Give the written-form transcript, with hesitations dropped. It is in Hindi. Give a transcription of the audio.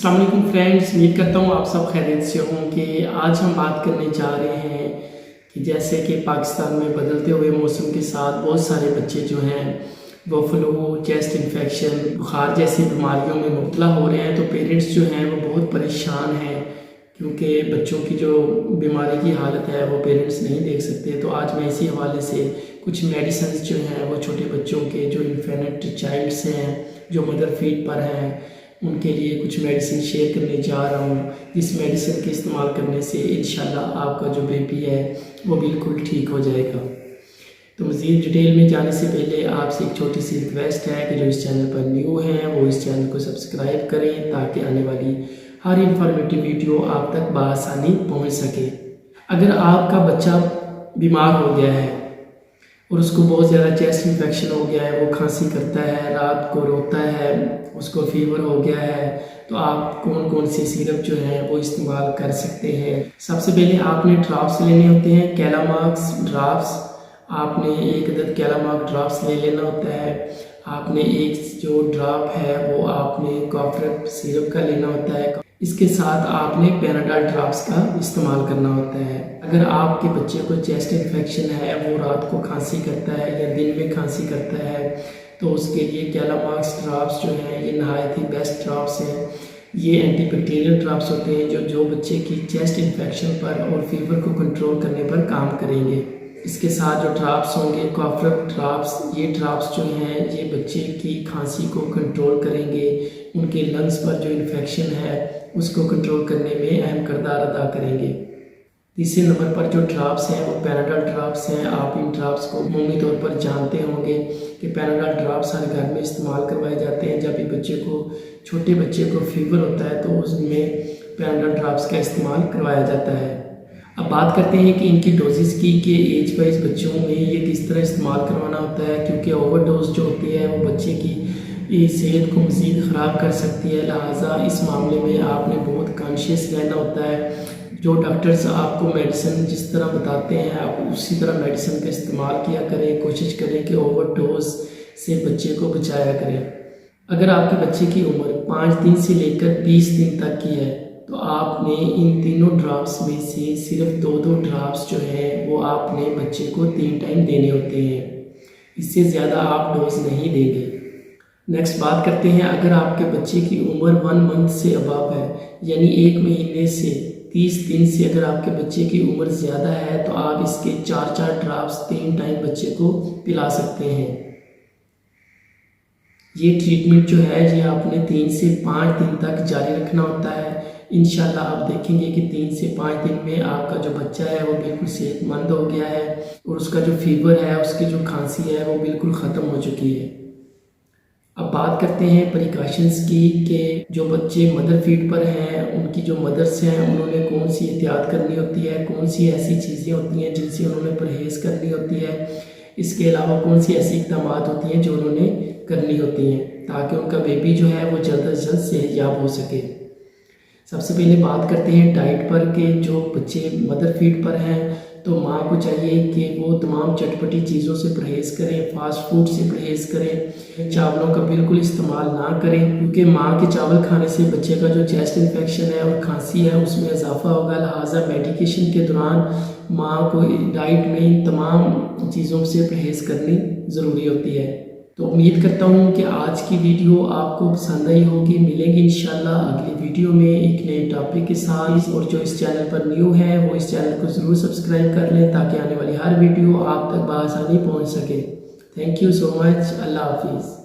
अस्सलाम वालेकुम फ्रेंड्स, उम्मीद करता हूँ आप सब खैरियत से होंगे। आज हम बात करने जा रहे हैं कि जैसे कि पाकिस्तान में बदलते हुए मौसम के साथ बहुत सारे बच्चे जो हैं वो फ्लू, चेस्ट इन्फेक्शन, बुखार जैसी बीमारियों में मुब्तला हो रहे हैं। तो पेरेंट्स जो हैं वो बहुत परेशान हैं क्योंकि बच्चों की जो बीमारी की हालत है वो पेरेंट्स नहीं देख सकते। तो आज मैं इसी हवाले से कुछ मेडिसिन जो हैं वो छोटे बच्चों के जो इन्फेंट चाइल्ड्स हैं, जो मदर फीड पर हैं, उनके लिए कुछ मेडिसिन शेयर करने जा रहा हूँ। इस मेडिसिन के इस्तेमाल करने से इंशाल्लाह आपका जो बेबी है वो बिल्कुल ठीक हो जाएगा। तो मज़ीद डिटेल में जाने से पहले आपसे एक छोटी सी रिक्वेस्ट है कि जो इस चैनल पर न्यू हैं वो इस चैनल को सब्सक्राइब करें ताकि आने वाली हर इंफॉर्मेटिव वीडियो आप तक बआसानी पहुँच सके। अगर आपका बच्चा बीमार हो गया है और उसको बहुत ज़्यादा चेस्ट इन्फेक्शन हो गया है, वो खांसी करता है, रात को रोता है, उसको फीवर हो गया है, तो आप कौन कौन सी सिरप जो है वो इस्तेमाल कर सकते हैं। सबसे पहले आपने ड्राप्स लेने होते हैं, कैलामाक्स ड्राप्स। आपने एक अदद कैलामाक्स ड्राप्स ले लेना होता है। आपने एक जो ड्राप है वो आपने कॉफर सिरप का लेना होता है। इसके साथ आपने पैनाडॉल ड्राप्स का इस्तेमाल करना होता है। अगर आपके बच्चे को चेस्ट इन्फेक्शन है, वो रात को खांसी करता है या दिन में खांसी करता है, तो उसके लिए कैलामाक्स ड्राप्स जो हैं ये नहायत ही बेस्ट ड्राप्स हैं। ये एंटीबैक्टीरियल ड्राप्स होते हैं जो बच्चे की चेस्ट इन्फेक्शन पर और फीवर को कंट्रोल करने पर काम करेंगे। इसके साथ जो ड्राप्स होंगे कॉफर ड्राप्स, ये ड्राप्स जो हैं ये बच्चे की खांसी को कंट्रोल करेंगे, उनके लंग्स पर जो इन्फेक्शन है उसको कंट्रोल करने में अहम किरदार अदा करेंगे। तीसरे नंबर पर जो ड्राप्स हैं वो पैनाडॉल ड्राप्स हैं। आप इन ड्राप्स को अमूमी तौर पर जानते होंगे कि पैनाडॉल ड्राप्स हर घर में इस्तेमाल करवाए जाते हैं। जब भी छोटे बच्चे को फीवर होता है तो उसमें पैनाडॉल ड्राप्स का इस्तेमाल करवाया जाता है। अब बात करते हैं कि इनकी डोजेस की कि एज वाइज बच्चों में ये किस तरह इस्तेमाल करवाना होता है, क्योंकि ओवरडोज जो होती है वो बच्चे की सेहत को मज़ीद ख़राब कर सकती है। लिहाजा इस मामले में आपने बहुत कॉन्शियस रहना होता है। जो डॉक्टर्स आपको मेडिसिन जिस तरह बताते हैं आप उसी तरह मेडिसिन का इस्तेमाल किया करें। कोशिश करें कि ओवरडोज से बच्चे को बचाया करें। अगर आपके बच्चे की उम्र 5 दिन से लेकर 20 दिन तक की है तो आपने इन तीनों ड्राप्स में से सिर्फ 2-2 ड्राप्स जो है वो आपने बच्चे को 3 टाइम देने होते हैं। इससे ज़्यादा आप डोज नहीं देंगे। नेक्स्ट बात करते हैं, अगर आपके बच्चे की उम्र 1 मंथ से अबव है, यानी 1 महीने से 30 दिन से अगर आपके बच्चे की उम्र ज़्यादा है तो आप इसके 4-4 ड्राप्स 3 टाइम बच्चे को पिला सकते हैं। ये ट्रीटमेंट जो है ये आपने 3 से 5 दिन तक जारी रखना होता है। इंशाल्लाह आप देखेंगे कि 3 से 5 दिन में आपका जो बच्चा है वो बिल्कुल सेहतमंद हो गया है और उसका जो फीवर है, उसकी जो खांसी है वो बिल्कुल ख़त्म हो चुकी है। अब बात करते हैं प्रिकॉशंस की कि जो बच्चे मदर फीड पर हैं उनकी जो मदर्स हैं उन्होंने कौन सी एहतियात करनी होती है, कौन सी ऐसी चीज़ें होती हैं जिनसे उन्होंने परहेज़ करनी होती है। इसके अलावा कौन सी ऐसी इक़दाम होती हैं जो उन्होंने करनी होती हैं ताकि उनका बेबी जो है वो जल्द अज जल्द सेहतयाब हो सके। सबसे पहले बात करते हैं डाइट पर कि जो बच्चे मदर फीड पर हैं तो माँ को चाहिए कि वो तमाम चटपटी चीज़ों से परहेज़ करें, फास्ट फूड से परहेज़ करें, चावलों का बिल्कुल इस्तेमाल ना करें, क्योंकि माँ के चावल खाने से बच्चे का जो चेस्ट इन्फेक्शन है और खांसी है उसमें इजाफा होगा। लिहाजा मेडिकेशन के दौरान माँ को डाइट में इन तमाम चीज़ों से परहेज़ करनी ज़रूरी होती है। तो उम्मीद करता हूँ कि आज की वीडियो आपको पसंद आई होगी। मिलेंगे इंशाल्लाह अगली वीडियो में एक नए टॉपिक के साथ। और जो इस चैनल पर न्यू है वो इस चैनल को ज़रूर सब्सक्राइब कर लें ताकि आने वाली हर वीडियो आप तक बआसानी पहुँच सके। Thank you so much. अल्लाह हाफिज़।